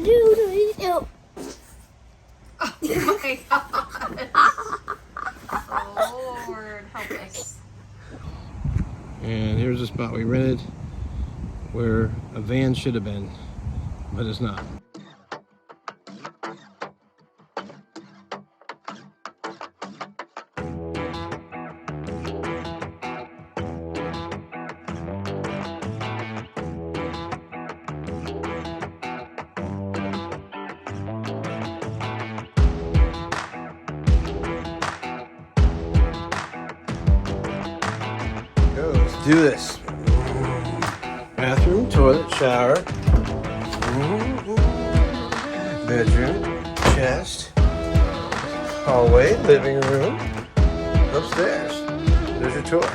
Oh my God. Oh Lord, help us. And here's the spot we rented where a van should have been, but it's not. Let's do this. Bathroom, toilet, shower, bedroom, chest, hallway, living room, upstairs. There's your tour.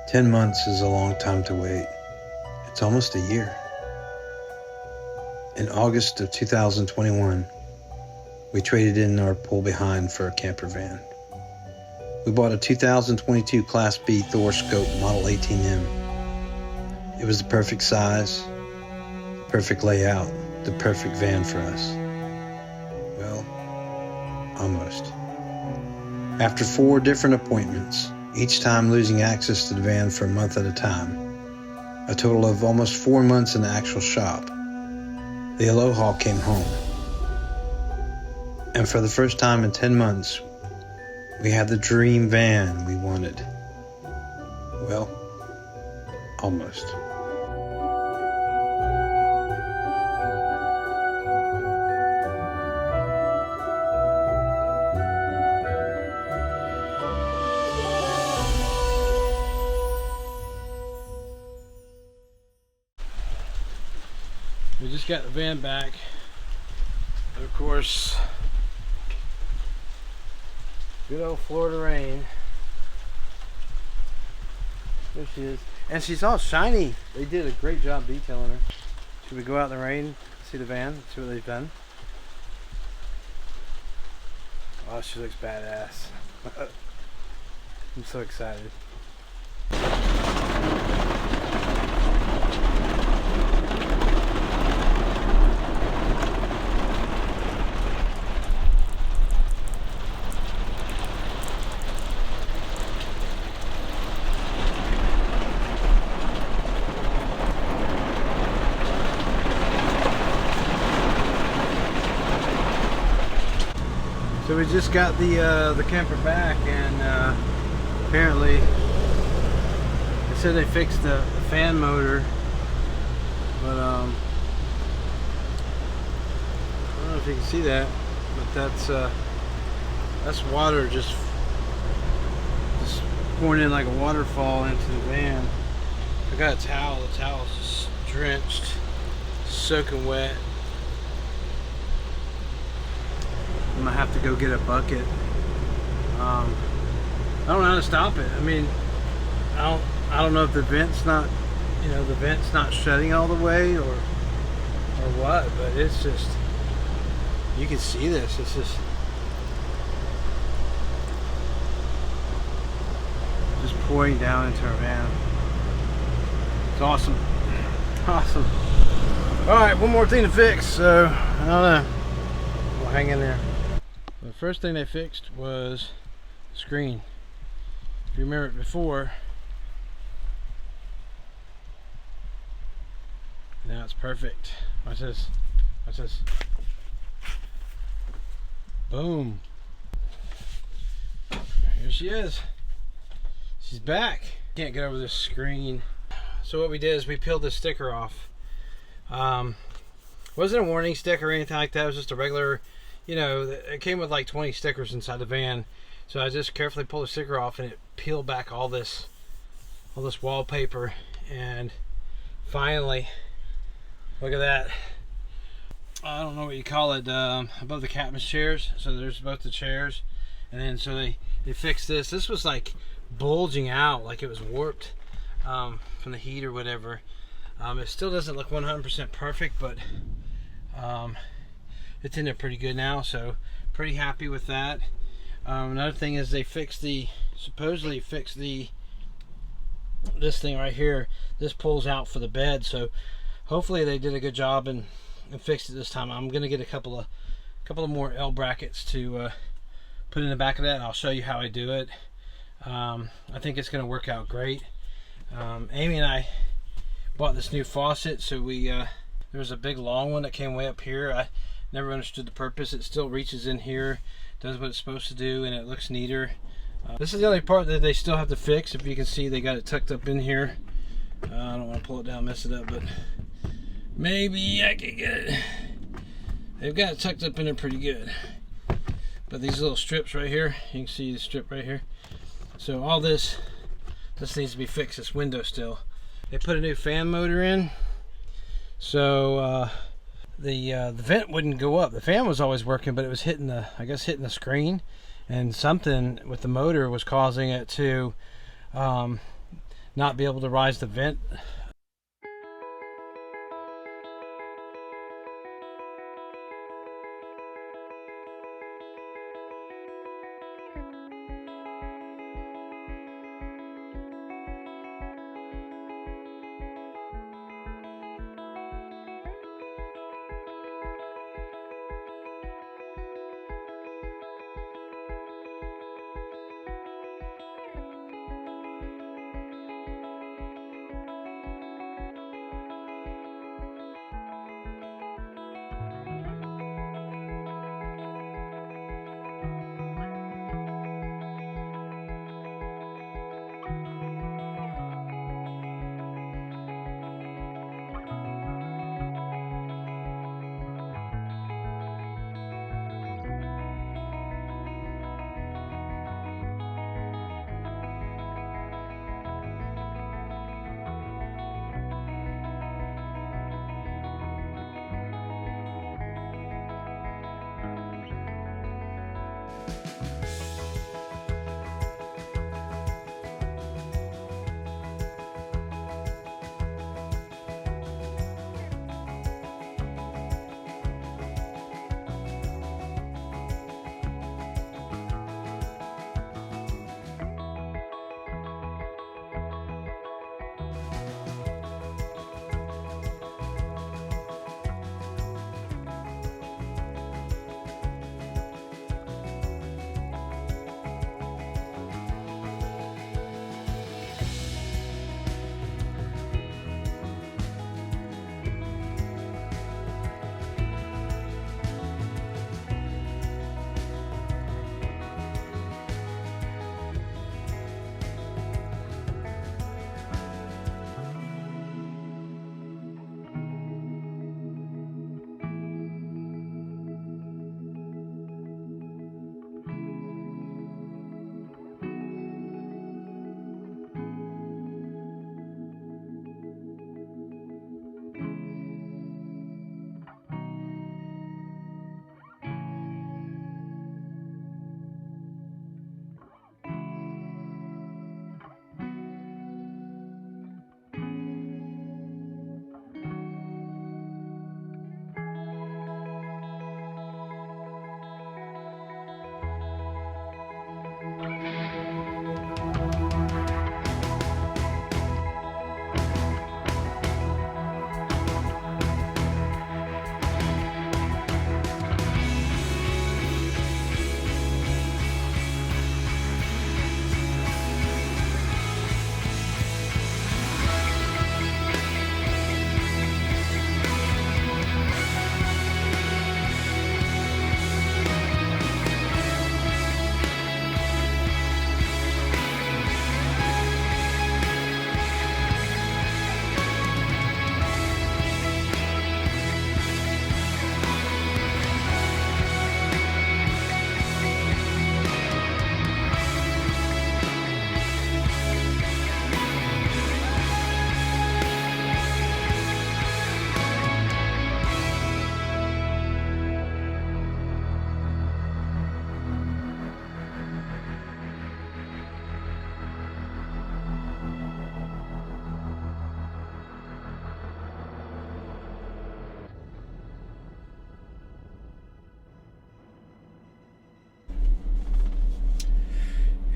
"10 months is a long time to wait. It's almost a year." In August of 2021, we traded in our pull behind for a camper van. We bought a 2022 Class B Thor Scope Model 18M. It was the perfect size, the perfect layout, the perfect van for us. Well, almost. After 4 different appointments, each time losing access to the van for a month at a time, a total of almost 4 months in the actual shop, the Aloha came home. And for the first time in 10 months, we had the dream van we wanted. Well, almost. We just got the van back. And of course, good old Florida rain. There she is. And she's all shiny. They did a great job detailing her. Should we go out in the rain, see the van, see what they've done? Oh, she looks badass. I'm so excited. So we just got the camper back, and apparently they said they fixed the fan motor, but I don't know if you can see that, but that's water just pouring in like a waterfall into the van. I got a towel. The towel's just drenched, soaking wet. I'm gonna have to go get a bucket. I don't know how to stop it. I mean, I don't know if the vent's not, the vent's not shutting all the way or what, but it's just, you can see this. It's just pouring down into our van. It's awesome. Awesome. All right, one more thing to fix. So I don't know. We'll hang in there. first thing they fixed was the screen. If you remember it before, now it's perfect. Watch this. Watch this. Boom. Here she is. She's back. Can't get over this screen. So what we did is we peeled this sticker off. Wasn't a warning sticker or anything like that. It was just a regular, you know, it came with like 20 stickers inside the van. So I just carefully pulled the sticker off and it peeled back all this wallpaper. And finally, look at that. I don't know what you call it, above the captain's chairs. So there's both the chairs, and then so they fixed this. This was like bulging out, like it was warped from the heat or whatever. It still doesn't look 100% perfect, but it's in there pretty good now, so pretty happy with that. Another thing is they supposedly fixed this thing right here. This pulls out for the bed, so hopefully they did a good job and fixed it this time. I'm gonna get a couple of more L brackets to put in the back of that, and I'll show you how I do it. I think it's gonna work out great. Amy and I bought this new faucet, so there was a big long one that came way up here. I never understood the purpose. It still reaches in here, does what it's supposed to do, and it looks neater. This is the only part that they still have to fix. If you can see, they got it tucked up in here. I don't want to pull it down, mess it up, but maybe I can get it. They've got it tucked up in there pretty good. But these little strips right here, you can see the strip right here. So all this needs to be fixed, this window still. They put a new fan motor in. So the vent wouldn't go up. The fan was always working, but it was hitting the screen. And something with the motor was causing it to not be able to rise the vent.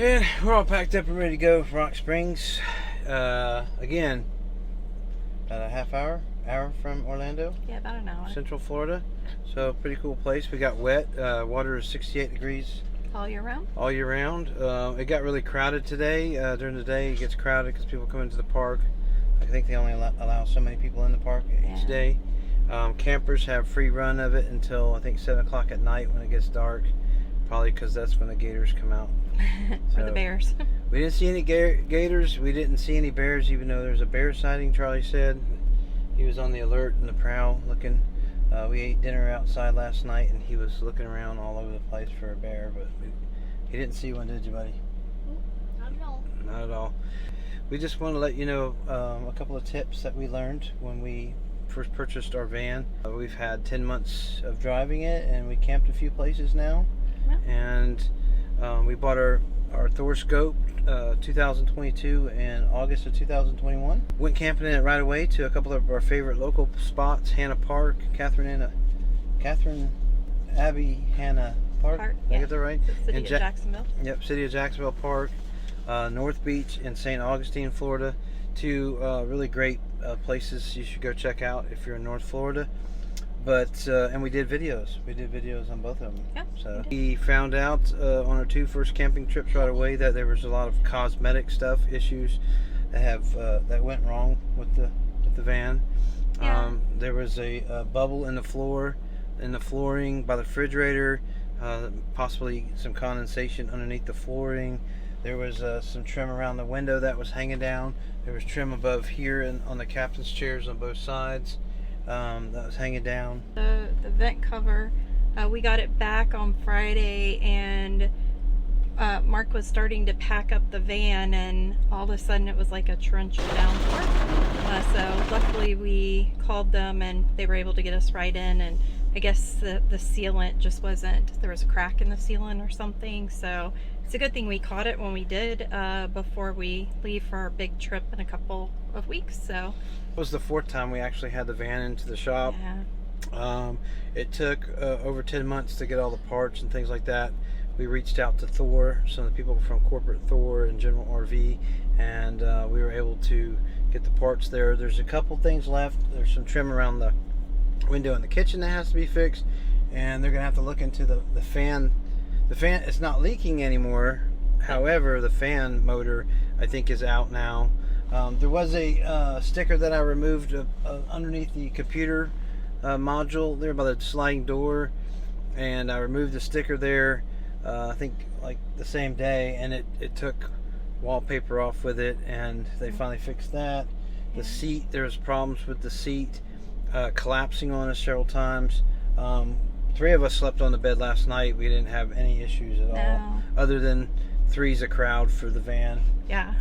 And we're all packed up and ready to go for Rock Springs. Again, about a half hour from Orlando. Yeah, about an hour. Central Florida. So pretty cool place. We got wet. Water is 68 degrees. All year round? All year round. It got really crowded today. During the day it gets crowded because people come into the park. I think they only allow so many people in the park each day. Campers have free run of it until I think 7 o'clock at night when it gets dark. Probably because that's when the gators come out. Or the bears. We didn't see any gators. We didn't see any bears, even though there's a bear sighting, Charlie said. He was on the alert and the prowl looking. We ate dinner outside last night, and he was looking around all over the place for a bear, but he didn't see one, did you, buddy? Not at all. Not at all. We just want to let you know a couple of tips that we learned when we first purchased our van. We've had 10 months of driving it, and we camped a few places now. And we bought our Thor Scope 2022 in August of 2021. Went camping in it right away to a couple of our favorite local spots: Hannah Park, Catherine Abbey Hannah Park. Did I get that right? The city of Jacksonville. Yep, City of Jacksonville Park, North Beach, and St. Augustine, Florida. Two really great places you should go check out if you're in North Florida. But and we did videos. We did videos on both of them. Yeah, so we found out on our 2 first camping trips right away that there was a lot of cosmetic stuff issues that went wrong with the van. Yeah. There was a bubble in the flooring by the refrigerator, possibly some condensation underneath the flooring. There was some trim around the window that was hanging down. There was trim above here on the captain's chairs on both sides. That was hanging down. The vent cover, we got it back on Friday, and Mark was starting to pack up the van, and all of a sudden it was like a torrential downpour. So luckily we called them, and they were able to get us right in. And I guess the sealant just wasn't, there was a crack in the sealant or something. So it's a good thing we caught it when we did before we leave for our big trip in a couple of weeks. So it was the 4th time we actually had the van into the shop. yeah. It took over 10 months to get all the parts and things like that. We reached out to Thor, some of the people from corporate Thor and General RV, and we were able to get the parts there. There's a couple things left. There's some trim around the window in the kitchen that has to be fixed, and they're gonna have to look into the fan. The fan, it's not leaking anymore. However, the fan motor, I think, is out now. There was a sticker that I removed underneath the computer module there by the sliding door, and I removed the sticker there I think like the same day, and it took wallpaper off with it, and they finally fixed that. The seat, there was problems with the seat collapsing on us several times. 3 of us slept on the bed last night. We didn't have any issues at all, other than 3's a crowd for the van. Yeah.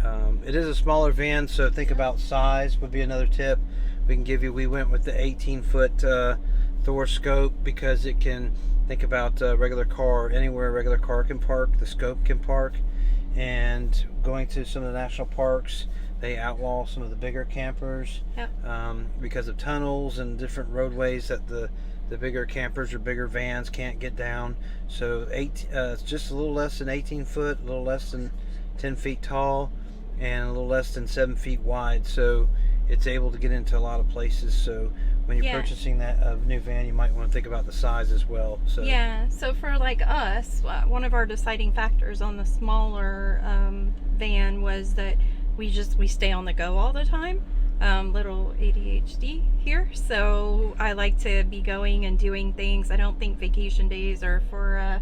It is a smaller van, so think about size would be another tip we can give you. We went with the 18-foot Thor Scope because it can, think about a regular car, anywhere a regular car can park, the Scope can park. And going to some of the national parks, they outlaw some of the bigger campers. Yep. Because of tunnels and different roadways that the bigger campers or bigger vans can't get down. So it's just a little less than 18 foot, a little less than 10 feet tall, and a little less than 7 feet wide. So it's able to get into a lot of places. So when you're purchasing that new van, you might want to think about the size as well. So yeah, so for like us, one of our deciding factors on the smaller van was that we stay on the go all the time. Little ADHD here, so I like to be going and doing things. I don't think vacation days are for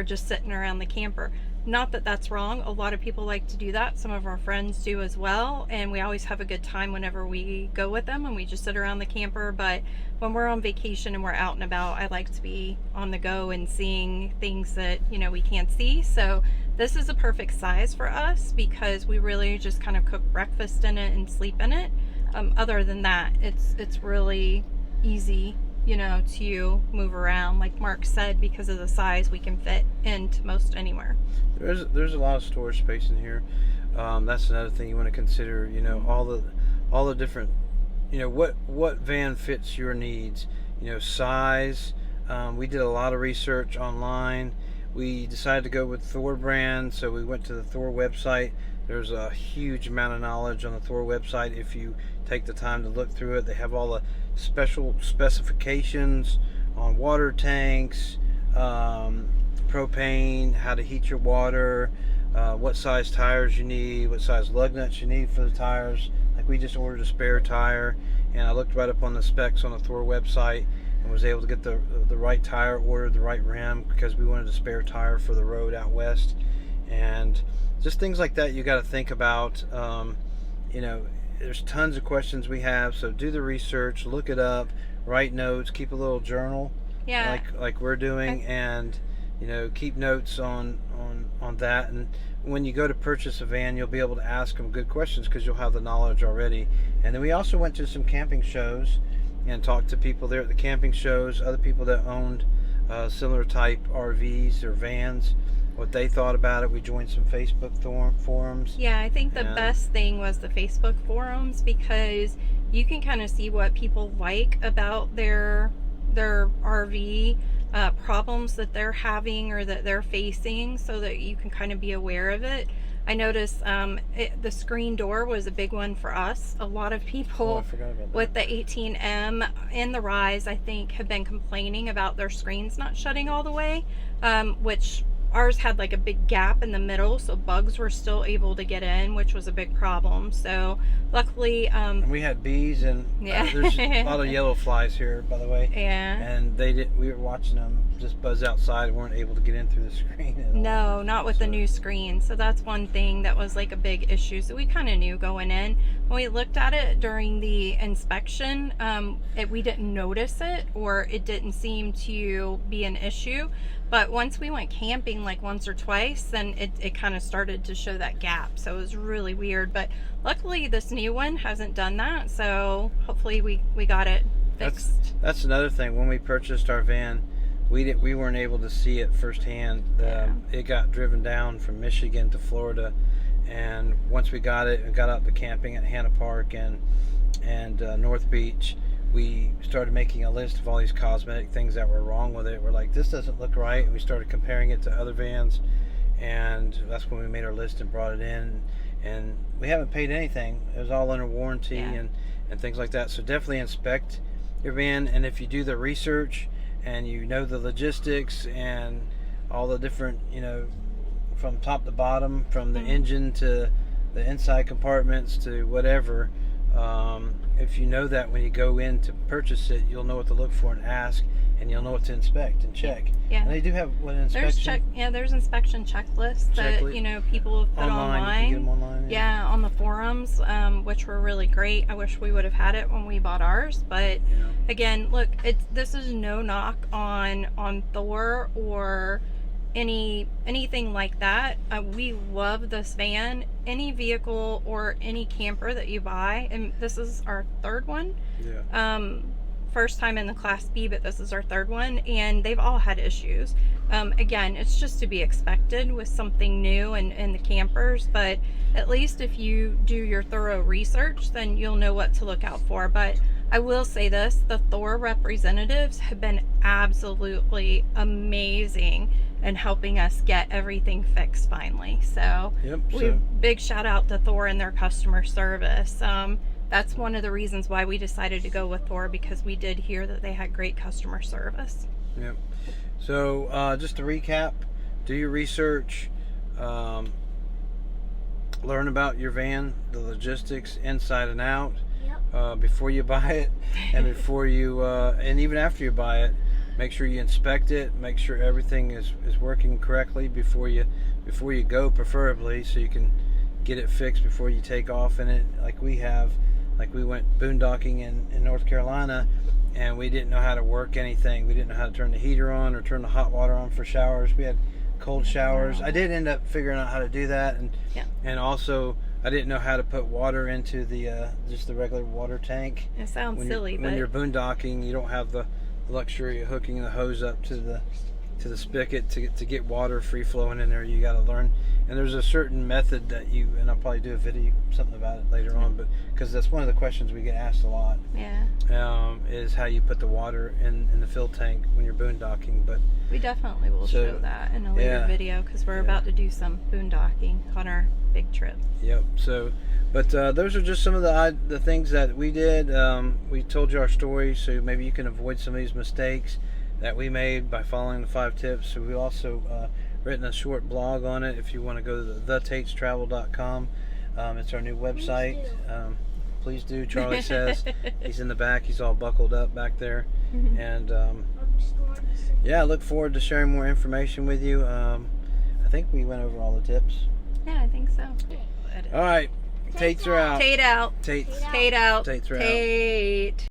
just sitting around the camper. Not that that's wrong. A lot of people like to do that. Some of our friends do as well, and we always have a good time whenever we go with them and we just sit around the camper. But when we're on vacation and we're out and about, I like to be on the go and seeing things that, you know, we can't see. So this is a perfect size for us because we really just kind of cook breakfast in it and sleep in it. Other than that, it's really easy, you know, to move around. Like Mark said, because of the size, we can fit into most anywhere. There's a lot of storage space in here. That's another thing you want to consider. You know, all the different, you know, what van fits your needs. You know, size. We did a lot of research online. we decided to go with Thor brand, so we went to the Thor website. There's a huge amount of knowledge on the Thor website if you take the time to look through it. They have all the special specifications on water tanks, propane, how to heat your water, what size tires you need, what size lug nuts you need for the tires. Like we just ordered a spare tire, and I looked right up on the specs on the Thor website and was able to get the right tire ordered, the right rim, because we wanted a spare tire for the road out west. And just things like that you got to think about. You know, there's tons of questions we have, so do the research, look it up, write notes, keep a little journal, Yeah. like we're doing, and you know, keep notes on that. And when you go to purchase a van, you'll be able to ask them good questions because you'll have the knowledge already. And then we also went to some camping shows and talked to people there at the camping shows, other people that owned similar type RVs or vans, what they thought about it. We joined some Facebook forums. Yeah, I think the best thing was the Facebook forums, because you can kind of see what people like about their RV problems that they're having or that they're facing, so that you can kind of be aware of it. I noticed the screen door was a big one for us. A lot of people with the 18M and the Rise, I think, have been complaining about their screens not shutting all the way, which ours had like a big gap in the middle, so bugs were still able to get in, which was a big problem. So luckily, and we had bees, and there's a lot of yellow flies here, by the way. Yeah. And we were watching them just buzz outside, weren't able to get in through the screen at all. No, not with the new screen. So that's one thing that was like a big issue. So we kind of knew going in. When we looked at it during the inspection, we didn't notice it, or it didn't seem to be an issue. But once we went camping like once or twice, then it kind of started to show that gap. So it was really weird. But luckily this new one hasn't done that. So hopefully we got it fixed. That's another thing. When we purchased our van, we weren't able to see it firsthand. It got driven down from Michigan to Florida. And once we got it and got out to camping at Hannah Park and North Beach, we started making a list of all these cosmetic things that were wrong with it. We're like, this doesn't look right. And we started comparing it to other vans, and that's when we made our list and brought it in. And we haven't paid anything. It was all under warranty and things like that. So definitely inspect your van, and if you do the research and you know the logistics and all the different, you know, from top to bottom, from the engine to the inside compartments to whatever, if you know that when you go in to purchase it, you'll know what to look for and ask, and you'll know what to inspect and check. Yeah. And they do have an inspection. There's inspection checklists that you know people have put online. You can get them online. Yeah, on the forums, which were really great. I wish we would have had it when we bought ours, but again, look, this is no knock on Thor or anything like that. We love this van. Any vehicle or any camper that you buy, and this is our third one. First time in the Class B, but this is our third one, and they've all had issues. Again, it's just to be expected with something new and the campers, but at least if you do your thorough research, then you'll know what to look out for. But I will say this, the Thor representatives have been absolutely amazing in helping us get everything fixed finally. So big shout out to Thor and their customer service. That's one of the reasons why we decided to go with Thor, because we did hear that they had great customer service. Yep. So just to recap, do your research, learn about your van, the logistics inside and out, before you buy it, and before you and even after you buy it. Make sure you inspect it, make sure everything is working correctly before you go, preferably, so you can get it fixed before you take off in it, like we have. Like we went boondocking in North Carolina, and we didn't know how to work anything. We didn't know how to turn the heater on or turn the hot water on for showers. We had cold showers. I did end up figuring out how to do that, and also I didn't know how to put water into the just the regular water tank. It sounds silly, but when you're boondocking, you don't have the luxury of hooking the hose up to the to the spigot to get water free flowing in there. You got to learn, and there's a certain method that you, and I'll probably do a video something about it later on, but because that's one of the questions we get asked a lot. Yeah. Is how you put the water in the fill tank when you're boondocking. But we definitely will show that in a later video, because we're about to do some boondocking on our big trip. Yep. So, but those are just some of the things that we did. We told you our story, so maybe you can avoid some of these mistakes that we made by following the 5 tips. So we also written a short blog on it. If you want to go to theTatesTravel.com, it's our new website. Please do. Charlie says he's in the back. He's all buckled up back there, and yeah, I look forward to sharing more information with you. I think we went over all the tips. Yeah, I think so. All right, Tates are out. Tate out. Tates. Tate out. Tates are out. Tate.